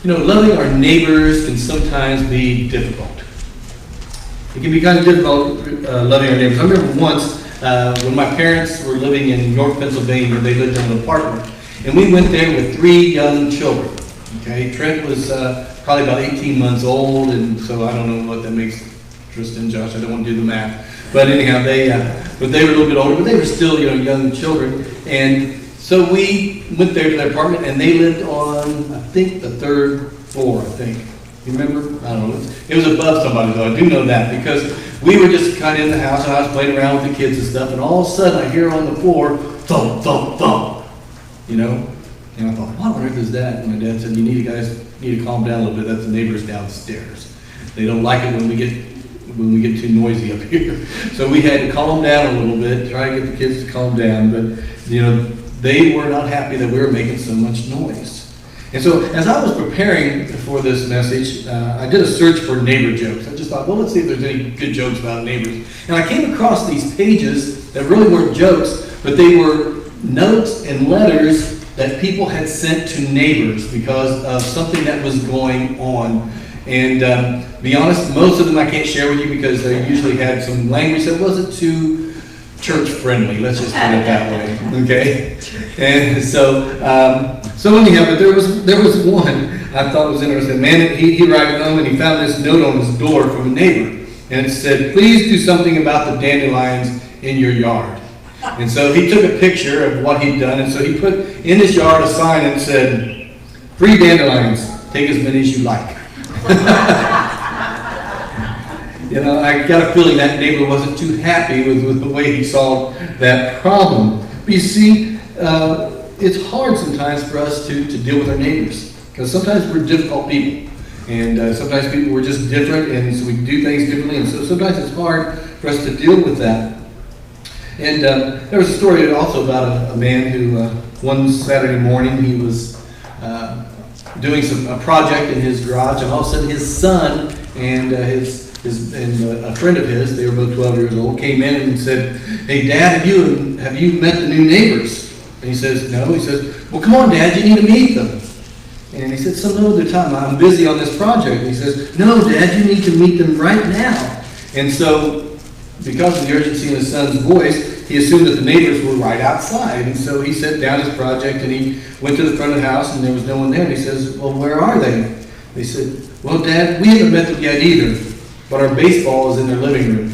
Loving our neighbors can sometimes be difficult. It can be kind of difficult loving our neighbors. I remember once when my parents were living in York, Pennsylvania, they lived in an apartment. And we went there with 3 young children. Okay, Trent was probably about 18 months old, and so I don't know what that makes Tristan, Josh, I don't want to do the math. But anyhow, they were a little bit older, but they were still young children. And so we went there to their apartment, and they lived on, I think, the 3rd floor, I think. You remember? I don't know. It was above somebody, though. I do know that, because we were just kind of in the house, and I was playing around with the kids and stuff, and all of a sudden I hear on the floor, thump, thump, thump. And I thought, what on earth is that? And my dad said, you guys need to calm down a little bit. That's the neighbors downstairs. They don't like it when we get too noisy up here. So we had to calm down a little bit, try to get the kids to calm down. But, they were not happy that we were making so much noise. And so as I was preparing for this message, I did a search for neighbor jokes. I just thought, well, let's see if there's any good jokes about neighbors. And I came across these pages that really weren't jokes, but they were notes and letters that people had sent to neighbors because of something that was going on. And to be honest, most of them I can't share with you because they usually had some language that wasn't too church friendly. Let's just put it that way, okay? And so anyhow, but there was one I thought was interesting. Man, he arrived home and he found this note on his door from a neighbor, and it said, "Please do something about the dandelions in your yard." And so he took a picture of what he'd done, and so he put in his yard a sign that said, "Free dandelions, take as many as you like." I got a feeling that neighbor wasn't too happy with the way he solved that problem. But you see, it's hard sometimes for us to deal with our neighbors, because sometimes we're difficult people, and sometimes people were just different, and so we do things differently, and so sometimes it's hard for us to deal with that. And there was a story also about a man who one Saturday morning he was doing a project in his garage, and all of a sudden his son and a friend of his, they were both 12 years old, came in and said, "Hey, Dad, have you met the new neighbors?" And he says, "No." He says, "Well, come on, Dad, you need to meet them." And he said, "Some other time. I'm busy on this project." And he says, "No, Dad, you need to meet them right now." And so, because of the urgency in his son's voice, he assumed that the neighbors were right outside. And so he set down his project and he went to the front of the house, and there was no one there. And he says, "Well, where are they?" They said, "Well, Dad, we haven't met them yet either, but our baseball is in their living room."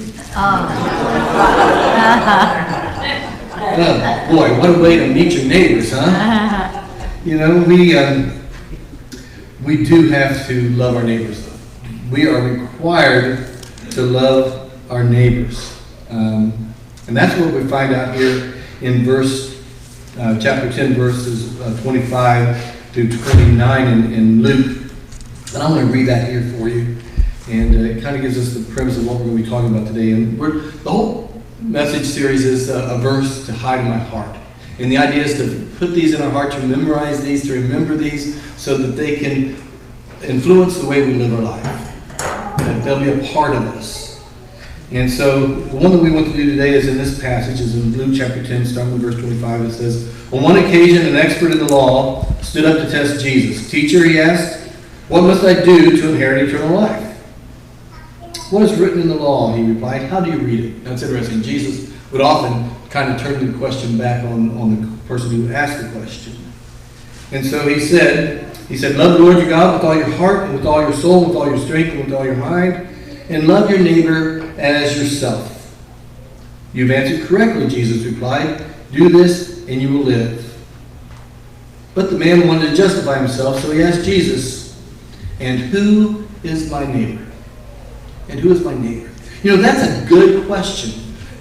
Oh, boy, what a way to meet your neighbors, huh? We do have to love our neighbors, though. We are required to love our neighbors. And that's what we find out here in chapter 10, verses 25 through 29 in Luke. And I'm going to read that here for you. And it kind of gives us the premise of what we're going to be talking about today. And the whole message series is a verse to hide in my heart. And the idea is to put these in our heart, to memorize these, to remember these, so that they can influence the way we live our life. That they'll be a part of us. And so the one that we want to do today is in this passage, is in Luke chapter 10, starting with verse 25. It says, "On one occasion, an expert in the law stood up to test Jesus. 'Teacher,' he asked, 'what must I do to inherit eternal life?' 'What is written in the law?' he replied. 'How do you read it?'" That's interesting. Jesus would often kind of turn the question back on the person who asked the question. And so he said, "Love the Lord your God with all your heart, and with all your soul, and with all your strength, and with all your mind, and love your neighbor as yourself." "You've answered correctly," Jesus replied. "Do this, and you will live." But the man wanted to justify himself, so he asked Jesus, "And who is my neighbor?" And who is my neighbor? That's a good question.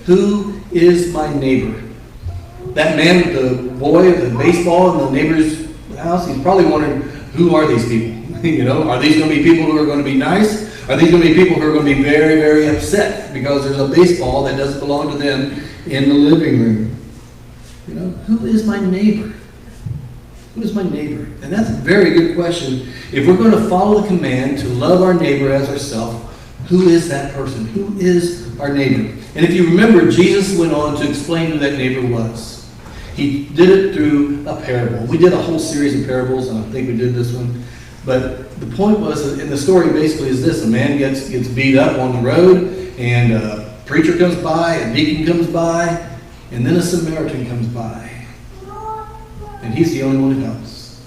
Who is my neighbor? That man with the boy with the baseball in the neighbor's house, he's probably wondering, who are these people? Are these going to be people who are going to be nice? Are these going to be people who are going to be very, very upset because there's a baseball that doesn't belong to them in the living room? Who is my neighbor? Who is my neighbor? And that's a very good question. If we're going to follow the command to love our neighbor as ourselves, who is that person? Who is our neighbor? And if you remember, Jesus went on to explain who that neighbor was. He did it through a parable. We did a whole series of parables, and I think we did this one But the point was, in the story basically is this: a man gets beat up on the road, and a preacher comes by, a deacon comes by, and then a Samaritan comes by. And he's the only one who helps.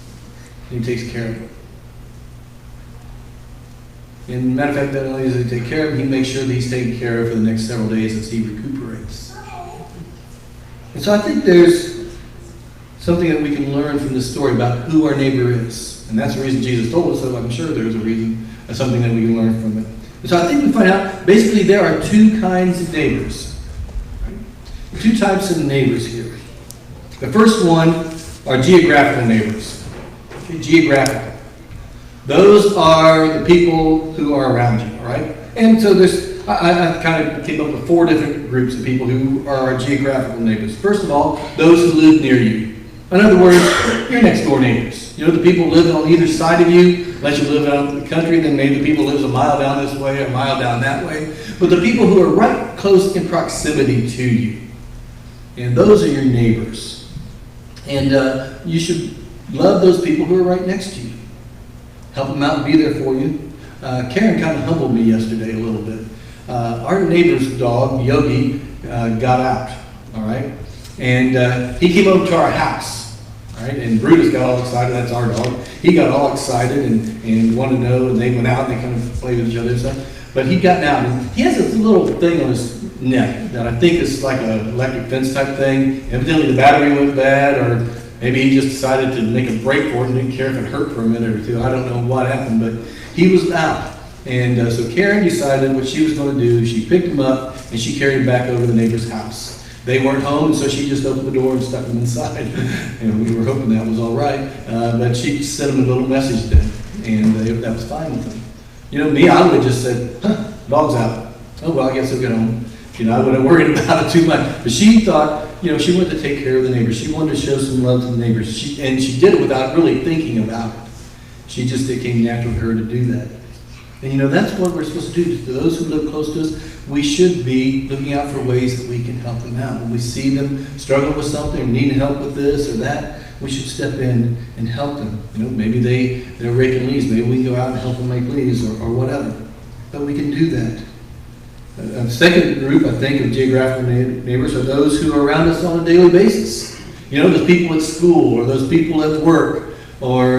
And he takes care of him. And matter of fact, not only does he take care of him, he makes sure that he's taken care of for the next several days as he recuperates. And so I think there's something that we can learn from this story about who our neighbor is. And that's the reason Jesus told us, so I'm sure there's a reason, something that we can learn from it. And so I think we find out, basically, there are two kinds of neighbors. Right? Two types of neighbors here. The first one are geographical neighbors. Okay, geographical. Those are the people who are around you, all right? And so I kind of came up with 4 different groups of people who are our geographical neighbors. First of all, those who live near you. In other words, your next door neighbors. You know, the people who live on either side of you. Unless you live out in the country, then maybe the people who live a mile down this way or a mile down that way. But the people who are right close in proximity to you. And those are your neighbors. And you should love those people who are right next to you. Help them out and be there for you. Karen kind of humbled me yesterday a little bit. Our neighbor's dog, Yogi, got out, all right? And he came over to our house, all right? And Brutus got all excited. That's our dog. He got all excited and wanted to know, and they went out and they kind of played with each other and stuff. But he got out, and he has this little thing on his neck that I think is like an electric fence type thing. Evidently the battery went bad, or maybe he just decided to make a break for it and didn't care if it hurt for a minute or two. I don't know what happened, but he was out. And so Karen decided what she was going to do. She picked him up and she carried him back over to the neighbor's house. They weren't home, so she just opened the door and stuck him inside. And we were hoping that was all right. But she sent him a little message then, and that was fine with him. You know, me, I would have just said, dog's out. Oh, well, I guess I'll get home. You know, I wouldn't have worried about it too much. But she thought, you know, she wanted to take care of the neighbors. She wanted to show some love to the neighbors. And she did it without really thinking about it. It came natural to her to do that. And you know, that's what we're supposed to do. To those who live close to us, we should be looking out for ways that we can help them out. When we see them struggling with something or needing help with this or that, we should step in and help them. You know, maybe they're raking leaves. Maybe we can go out and help them make leaves or whatever. But we can do that. A second group, I think, of geographical neighbors are those who are around us on a daily basis. You know, those people at school or those people at work or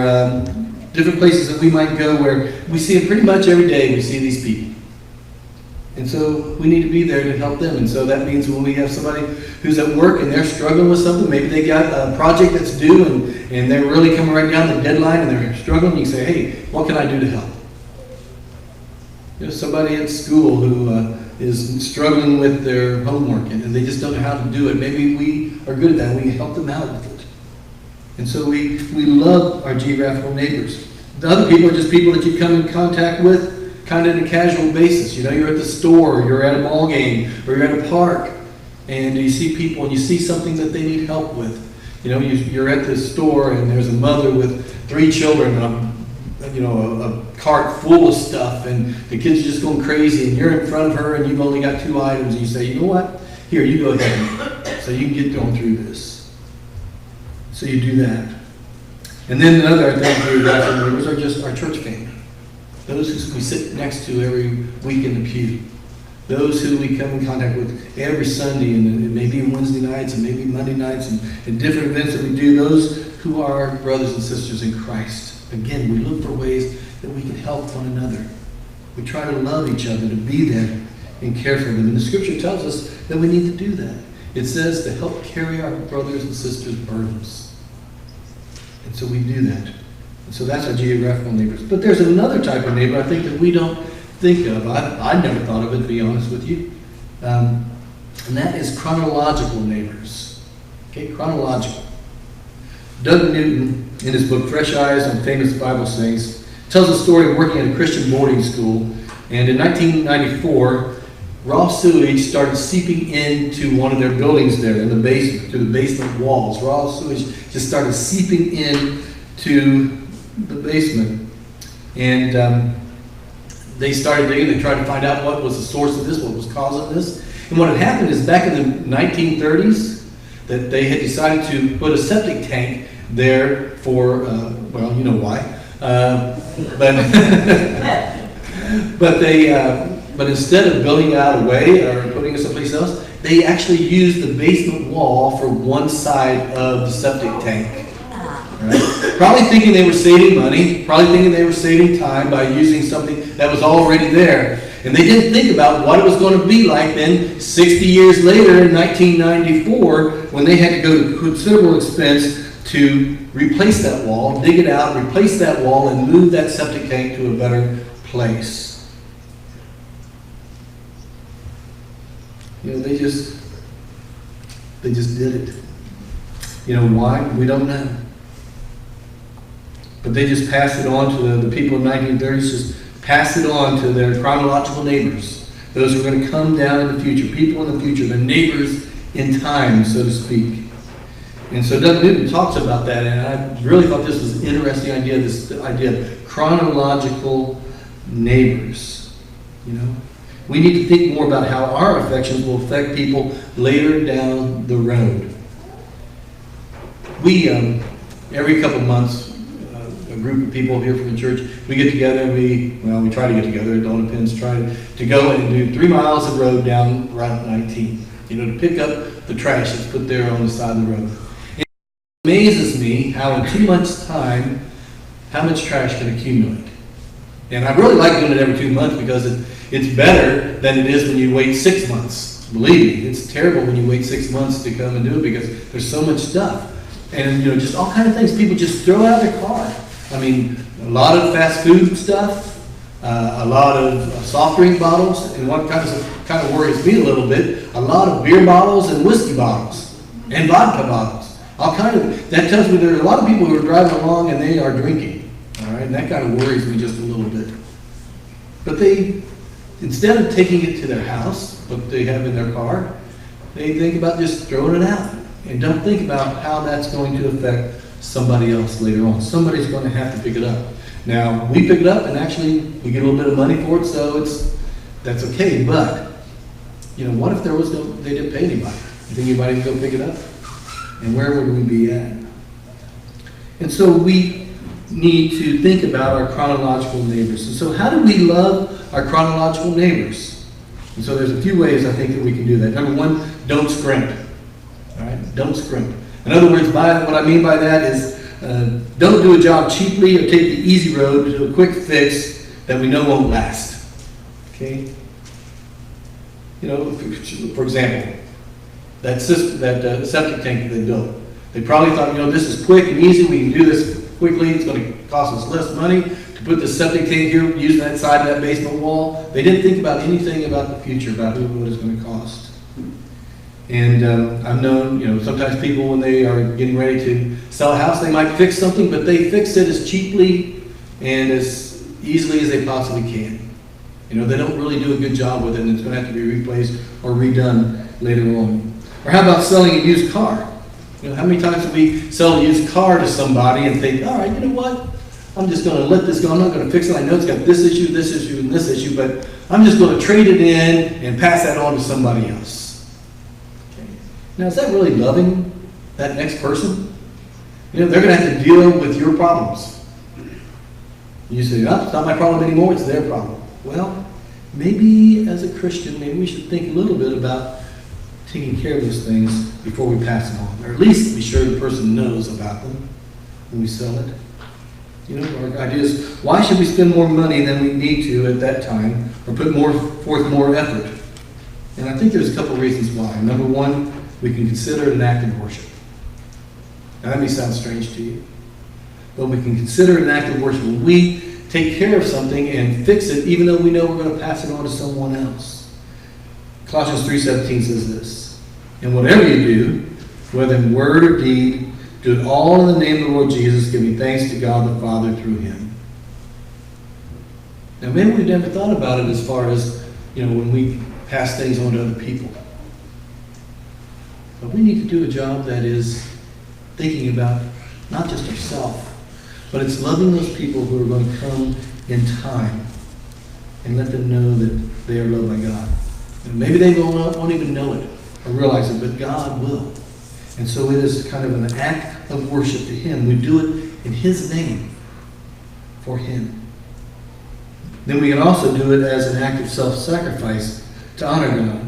different places that we might go where we see them pretty much every day. We see these people. And so we need to be there to help them. And so that means when we have somebody who's at work and they're struggling with something, maybe they got a project that's due and they're really coming right down the deadline and they're struggling, you say, hey, what can I do to help? There's somebody at school who is struggling with their homework and they just don't know how to do it. Maybe we are good at that. We can help them out with it. And so we love our geographical neighbors. The other people are just people that you come in contact with kind of on a casual basis. You know, you're at the store, you're at a ball game, or you're at a park, and you see people and you see something that they need help with. You know, you're at the store and there's a mother with 3 children and a cart full of stuff, and the kids are just going crazy, and you're in front of her and you've only got 2 items, and you say, you know what? Here, you go ahead, so you can get going through this. So you do that. And then another thing geographical neighbors are just our church family. Those who we sit next to every week in the pew. Those who we come in contact with every Sunday, and it may be Wednesday nights, and maybe Monday nights, and different events that we do. Those who are our brothers and sisters in Christ. Again, we look for ways that we can help one another. We try to love each other, to be there and care for them. And the Scripture tells us that we need to do that. It says to help carry our brothers and sisters' burdens. And so we do that. And so that's our geographical neighbors. But there's another type of neighbor I think that we don't think of. I never thought of it, to be honest with you. And that is chronological neighbors. Okay, chronological. Doug Newton, in his book Fresh Eyes on Famous Bible Sayings, tells the story of working at a Christian boarding school. And in 1994, raw sewage started seeping into one of their buildings there in the basement, through the basement walls. Raw sewage just started seeping in to the basement. And they started digging. They tried to find out what was the source of this, what was causing this. And what had happened is back in the 1930s, that they had decided to put a septic tank there for, well, you know why. But instead of building out a way or putting it someplace else, they actually used the basement wall for one side of the septic tank. Right? Probably thinking they were saving money, probably thinking they were saving time by using something that was already there. And they didn't think about what it was going to be like then 60 years later in 1994 when they had to go to considerable expense to replace that wall, dig it out, replace that wall, and move that septic tank to a better place. You know, they just did it. You know why? We don't know. But they just passed it on to the people in the 1930s, just passed it on to their chronological neighbors. Those who are going to come down in the future, people in the future, the neighbors in time, so to speak. And so Doug Newton talks about that, and I really thought this was an interesting idea, this idea of chronological neighbors. You know, we need to think more about how our affections will affect people later down the road. We, every couple of months, a group of people here from the church, we get together and we try to get together, it all depends, try to go and do 3 miles of road down Route 19, you know, to pick up the trash that's put there on the side of the road. It amazes me how in 2 months' time, how much trash can accumulate. And I really like doing it every 2 months because it's better than it is when you wait 6 months. Believe me, it's terrible when you wait 6 months to come and do it because there's so much stuff. And, you know, just all kind of things people just throw out of their car. I mean, a lot of fast food stuff, a lot of soft drink bottles, and what kind of worries me a little bit, a lot of beer bottles and whiskey bottles and vodka bottles. That tells me there are a lot of people who are driving along and they are drinking. All right, and that kind of worries me just a little bit. But they, instead of taking it to their house, what they have in their car, they think about just throwing it out and don't think about how that's going to affect somebody else later on. Somebody's going to have to pick it up. Now, we pick it up and actually we get a little bit of money for it, so that's okay. But, you know, what if they didn't pay anybody? You think anybody would go pick it up? And where would we be at? And so we need to think about our chronological neighbors. And so how do we love our chronological neighbors? And so there's a few ways I think that we can do that. Number one, don't scrimp. All right, don't scrimp. In other words, what I mean by that is don't do a job cheaply or take the easy road to a quick fix that we know won't last. Okay? You know, for example, that septic tank that they built. They probably thought, you know, this is quick and easy. We can do this quickly. It's going to cost us less money to put the septic tank here using that side of that basement wall. They didn't think about anything about the future, about what it's going to cost. And I've known, you know, sometimes people when they are getting ready to sell a house, they might fix something, but they fix it as cheaply and as easily as they possibly can. You know, they don't really do a good job with it, and it's going to have to be replaced or redone later on. Or how about selling a used car? You know, how many times do we sell a used car to somebody and think, all right, you know what? I'm just going to let this go. I'm not going to fix it. I know it's got this issue, and this issue, but I'm just going to trade it in and pass that on to somebody else. Okay. Now, is that really loving that next person? You know, they're going to have to deal with your problems. You say, oh, it's not my problem anymore, it's their problem. Well, maybe as a Christian, maybe we should think a little bit about taking care of those things before we pass it on. Or at least be sure the person knows about them when we sell it. You know, our idea is, why should we spend more money than we need to at that time or put forth more effort? And I think there's a couple of reasons why. Number one, we can consider it an act of worship. Now that may sound strange to you, but we can consider it an act of worship when we take care of something and fix it even though we know we're going to pass it on to someone else. Colossians 3:17 says this, and whatever you do, whether in word or deed, do it all in the name of the Lord Jesus, giving thanks to God the Father through him. Now maybe we've never thought about it as far as, you know, when we pass things on to other people. But we need to do a job that is thinking about not just ourselves, but it's loving those people who are going to come in time and let them know that they are loved by God. And maybe they won't even know it or realize it, but God will. And so it is kind of an act of worship to him. We do it in his name for him. then we can also do it as an act of self-sacrifice to honor God.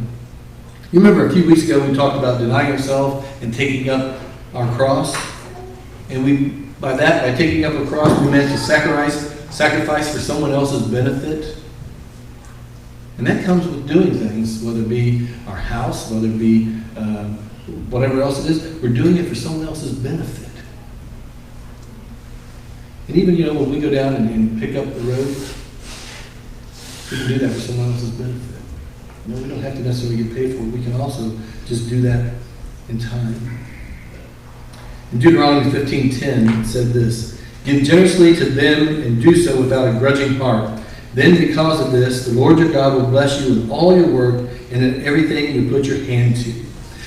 You remember a few weeks ago we talked about denying ourselves and taking up our cross? And by taking up a cross, we meant to sacrifice for someone else's benefit. And that comes with doing things, whether it be our house, whether it be whatever else it is. We're doing it for someone else's benefit. And even, when we go down and pick up the road, we can do that for someone else's benefit. We don't have to necessarily get paid for it. We can also just do that in time. In Deuteronomy 15:10, it said this, "Give generously to them and do so without a grudging heart. Then because of this, the Lord your God will bless you with all your work and in everything you put your hand to."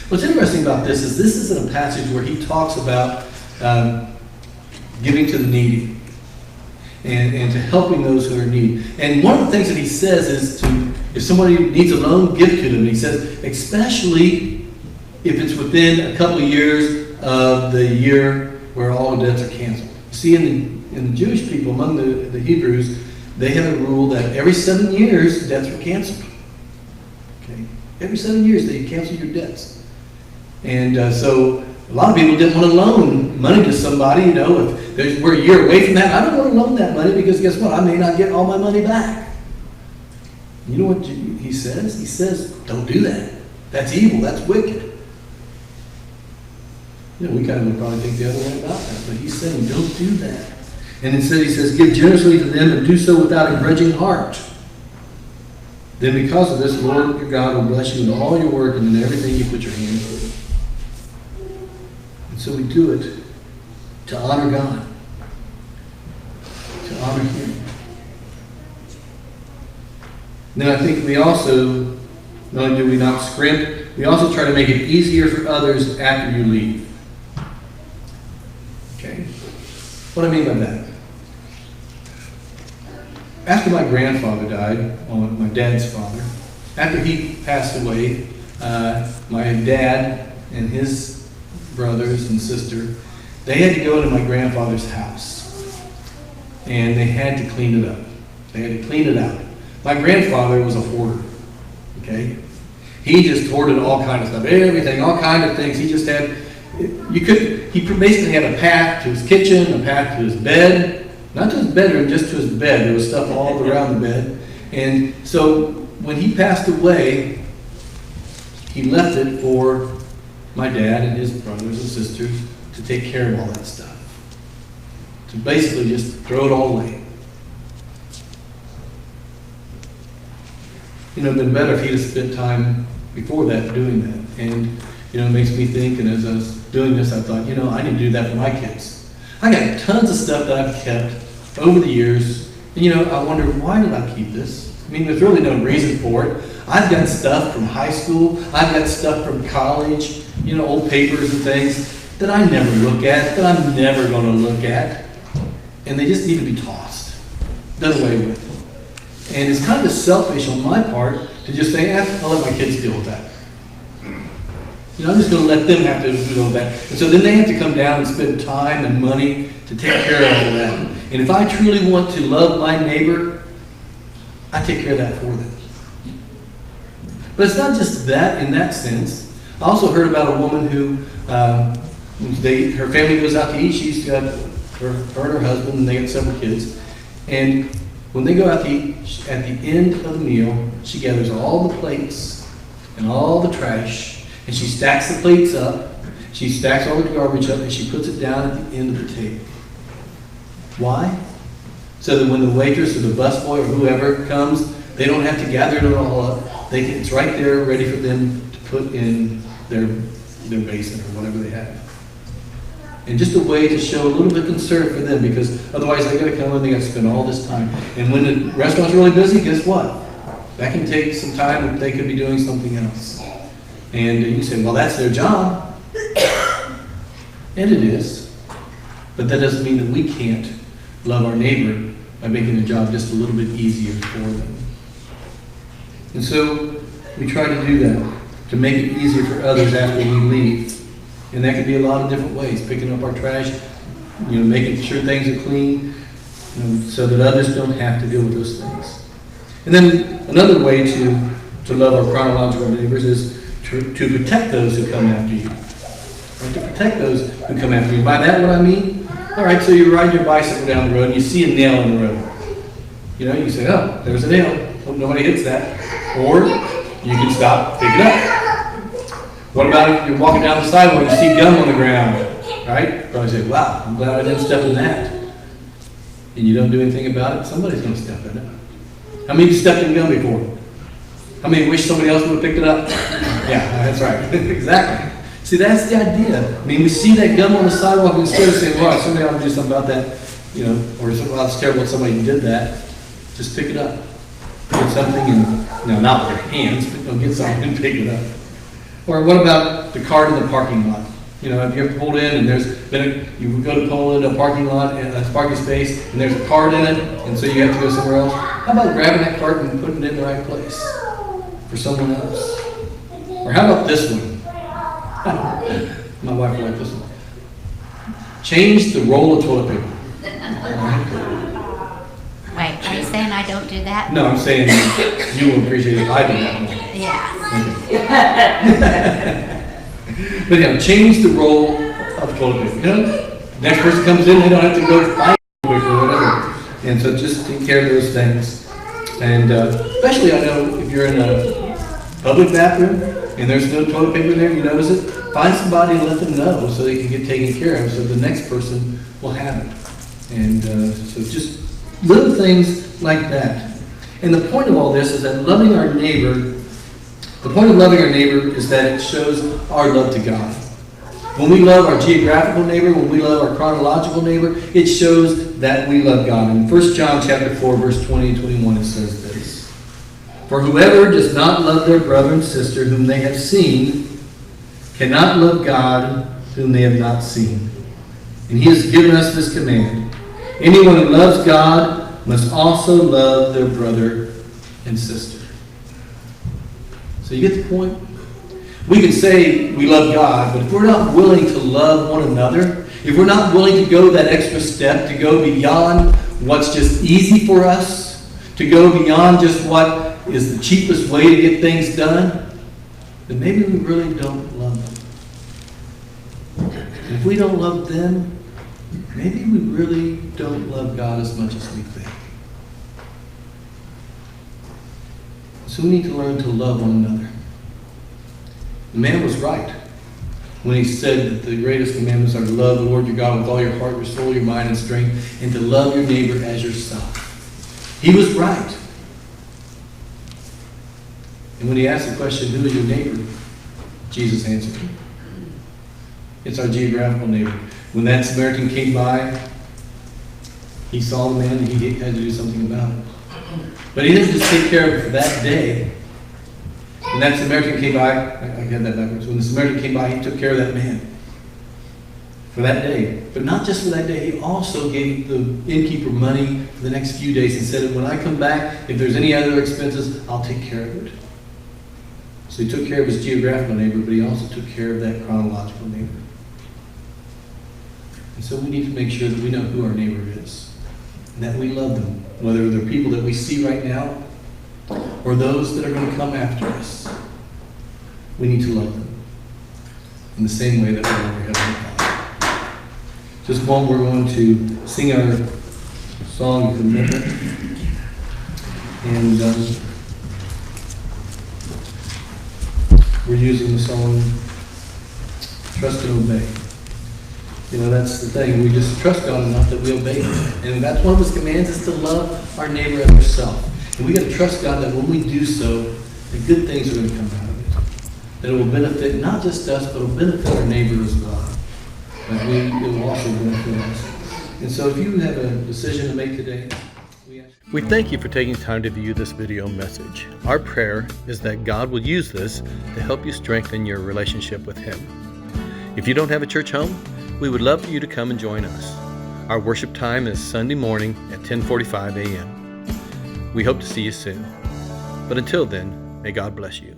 What's interesting about this isn't a passage where he talks about giving to the needy and to helping those who are in need. And one of the things that he says is if somebody needs a loan, give to them. He says, especially if it's within a couple of years of the year where all the debts are canceled. You see, in the Jewish people, among the Hebrews, they had a rule that every 7 years, debts were canceled. Okay? Every 7 years, they canceled your debts. And so a lot of people didn't want to loan money to somebody, if we're a year away from that. I don't want to loan that money because guess what? I may not get all my money back. You know what he says? He says, don't do that. That's evil. That's wicked. We kind of would probably think the other way about that. But he's saying, don't do that. And instead he says, give generously to them and do so without a grudging heart. Then because of this, the Lord your God will bless you in all your work and in everything you put your hand to. And so we do it to honor God, to honor Him. Then I think we also, not only do we not scrimp, we also try to make it easier for others after you leave. Okay? What do I mean by that? After my grandfather died, my dad's father, after he passed away, my dad and his brothers and sister, they had to go to my grandfather's house. And they had to clean it up. They had to clean it out. My grandfather was a hoarder. Okay? He just hoarded all kinds of stuff. Everything, all kinds of things. He just had, he basically had a path to his kitchen, a path to his bed. Not to his bedroom, just to his bed. There was stuff all around the bed. And so when he passed away, he left it for my dad and his brothers and sisters to take care of all that stuff. To basically just throw it all away. It would have been better if he'd have spent time before that doing that. And, it makes me think, and as I was doing this, I thought, I need to do that for my kids. I got tons of stuff that I've kept over the years. And, I wonder, why did I keep this? I mean, there's really no reason for it. I've got stuff from high school. I've got stuff from college, old papers and things that I never look at, that I'm never going to look at. And they just need to be tossed, done away with. And it's kind of selfish on my part to just say, I'll let my kids deal with that. I'm just going to let them have to deal with that. And so then they have to come down and spend time and money to take care of all that. And if I truly want to love my neighbor, I take care of that for them. But it's not just that in that sense. I also heard about a woman who, her family goes out to eat. She's got her and her husband, and they got several kids. And when they go out to eat, at the end of the meal, she gathers all the plates and all the trash, and she stacks the plates up. She stacks all the garbage up, and she puts it down at the end of the table. Why? So that when the waitress or the busboy or whoever comes, they don't have to gather it all up. It's right there ready for them to put in their basin or whatever they have. And just a way to show a little bit of concern for them, because otherwise they got to come and they got to spend all this time. And when the restaurant's really busy, guess what? That can take some time that they could be doing something else. And you say, well, that's their job. And it is. But that doesn't mean that we can't love our neighbor by making the job just a little bit easier for them. And so we try to do that, to make it easier for others after we leave. And that could be a lot of different ways. Picking up our trash, making sure things are clean, so that others don't have to deal with those things. And then another way to love our chronological neighbors is to protect those who come after you. Or to protect those who come after you. By that, what I mean? All right, so you ride your bicycle down the road and you see a nail in the road. You say, oh, there's a nail. Hope nobody hits that. Or you can stop, pick it up. What about if you're walking down the sidewalk and you see gum on the ground? Right? Probably say, wow, I'm glad I didn't step in that. And you don't do anything about it, somebody's going to step in it. How many of you stepped in gum before? How many wish somebody else would have picked it up? Yeah, that's right. Exactly. See, that's the idea. I mean, we see that gum on the sidewalk, and instead of saying, well, somebody ought to do something about that, or well, it's terrible that somebody did that, just pick it up. Get something, and not with your hands, but get something and pick it up. Or what about the cart in the parking lot? Have you ever pulled in and you go to pull in a parking lot, and a parking space, and there's a cart in it, and so you have to go somewhere else? How about grabbing that cart and putting it in the right place for someone else? Or how about this one? My wife liked this one. Change the roll of toilet paper. Wait, are you saying I don't do that? No, I'm saying you will appreciate it. I do that more. Yeah. But change the roll of toilet paper. Next person comes in, they don't have to go find it or whatever. And so just take care of those things. And especially, I know if you're in a public bathroom and there's no toilet paper there, you notice it, find somebody and let them know so they can get taken care of, so the next person will have it. And so just little things like that. And the point of all this is that loving our neighbor, the point of loving our neighbor is that it shows our love to God. When we love our geographical neighbor, when we love our chronological neighbor, it shows that we love God. In 1 John chapter 4, verse 20 and 21, it says this: For whoever does not love their brother and sister whom they have seen cannot love God whom they have not seen. And he has given us this command: anyone who loves God must also love their brother and sister. So you get the point? We can say we love God, but if we're not willing to love one another, if we're not willing to go that extra step, to go beyond what's just easy for us, to go beyond just what is the cheapest way to get things done, then maybe we really don't love them. And if we don't love them, maybe we really don't love God as much as we think. So we need to learn to love one another. The man was right when he said that the greatest commandments are to love the Lord your God with all your heart, your soul, your mind, and strength, and to love your neighbor as yourself. He was right. And when he asked the question, who is your neighbor? Jesus answered him. It's our geographical neighbor. When that Samaritan came by, he saw the man and he had to do something about it. But he didn't just take care of it for that day. When that Samaritan came by, I got that backwards. When the Samaritan came by, he took care of that man for that day. But not just for that day, he also gave the innkeeper money for the next few days and said, when I come back, if there's any other expenses, I'll take care of it. So he took care of his geographical neighbor, but he also took care of that chronological neighbor. And so we need to make sure that we know who our neighbor is, and that we love them, whether they're people that we see right now or those that are going to come after us. We need to love them in the same way that we love our Heavenly Father. Just one, we're going to sing our song of commitment. And we're using the song Trust and Obey. That's the thing. We just trust God enough that we obey Him. And that's one of His commands, is to love our neighbor as ourselves. And we got to trust God that when we do so, that good things are going to come out of it. That it will benefit not just us, but it will benefit our neighbor as well. That it will also benefit us. And so if you have a decision to make today, we thank you for taking time to view this video message. Our prayer is that God will use this to help you strengthen your relationship with Him. If you don't have a church home, we would love for you to come and join us. Our worship time is Sunday morning at 10:45 a.m. We hope to see you soon. But until then, may God bless you.